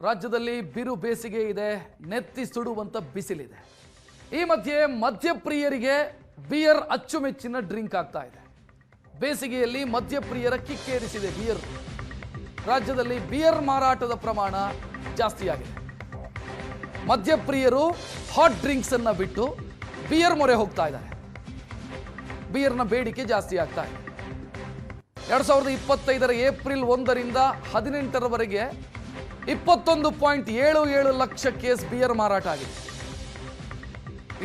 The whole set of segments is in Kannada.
ರಾಜ್ಯದಲ್ಲಿ ಬಿರು ಬೇಸಿಗೆ ಇದೆ, ನೆತ್ತಿ ಸುಡುವಂತ ಬಿಸಿಲಿದೆ. ಈ ಮಧ್ಯೆ ಮದ್ಯಪ್ರಿಯರಿಗೆ ಬಿಯರ್ ಅಚ್ಚುಮೆಚ್ಚಿನ ಡ್ರಿಂಕ್ ಆಗ್ತಾ ಇದೆ. ಬೇಸಿಗೆಯಲ್ಲಿ ಮದ್ಯಪ್ರಿಯರ ಕಿಕ್ಕೇರಿಸಿದೆ ಬಿಯರ್. ರಾಜ್ಯದಲ್ಲಿ ಬಿಯರ್ ಮಾರಾಟದ ಪ್ರಮಾಣ ಜಾಸ್ತಿಯಾಗಿದೆ. ಮದ್ಯಪ್ರಿಯರು ಹಾಟ್ ಡ್ರಿಂಕ್ಸ್ ಅನ್ನ ಬಿಟ್ಟು ಬಿಯರ್ ಮೊರೆ ಹೋಗ್ತಾ ಇದ್ದಾರೆ. ಬಿಯರ್ನ ಬೇಡಿಕೆ ಜಾಸ್ತಿ ಆಗ್ತಾ ಇದೆ. 2025 ಏಪ್ರಿಲ್ 1ರಿಂದ 18ರವರೆಗೆ 21.77 ಲಕ್ಷ ಕೇಸ್ ಬಿಯರ್ ಮಾರಾಟ ಆಗಿದೆ.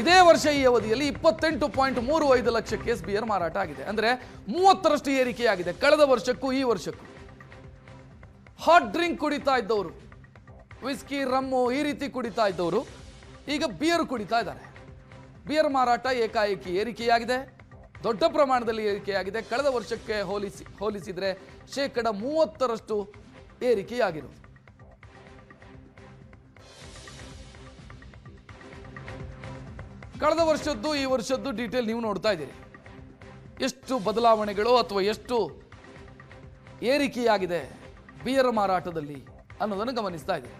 ಇದೇ ವರ್ಷ ಈ ಅವಧಿಯಲ್ಲಿ 28.35 ಲಕ್ಷ ಕೇಸ್ ಬಿಯರ್ ಮಾರಾಟ ಆಗಿದೆ. ಅಂದ್ರೆ 30ರಷ್ಟು ಏರಿಕೆಯಾಗಿದೆ ಕಳೆದ ವರ್ಷಕ್ಕೂ ಈ ವರ್ಷಕ್ಕೂ. ಹಾಟ್ ಡ್ರಿಂಕ್ ಕುಡಿತಾ ಇದ್ದವರು, ವಿಸ್ಕಿ, ರಮ್ಮು ಈ ರೀತಿ ಕುಡಿತಾ ಇದ್ದವರು ಈಗ ಬಿಯರ್ ಕುಡಿತಾ ಇದ್ದಾರೆ. ಬಿಯರ್ ಮಾರಾಟ ಏಕಾಏಕಿ ಏರಿಕೆಯಾಗಿದೆ, ದೊಡ್ಡ ಪ್ರಮಾಣದಲ್ಲಿ ಏರಿಕೆಯಾಗಿದೆ. ಕಳೆದ ವರ್ಷಕ್ಕೆ ಹೋಲಿಸಿದರೆ 30% ಏರಿಕೆಯಾಗಿರುವುದು. ಕಳೆದ ವರ್ಷದ್ದು ಈ ವರ್ಷದ್ದು ಡೀಟೇಲ್ ನೀವು ನೋಡ್ತಾ ಇದ್ದೀರಿ. ಎಷ್ಟು ಬದಲಾವಣೆಗಳು ಅಥವಾ ಎಷ್ಟು ಏರಿಕೆಯಾಗಿದೆ ಬಿಯರ್ ಮಾರಾಟದಲ್ಲಿ ಅನ್ನೋದನ್ನು ಗಮನಿಸ್ತಾ ಇದ್ದೀರಿ.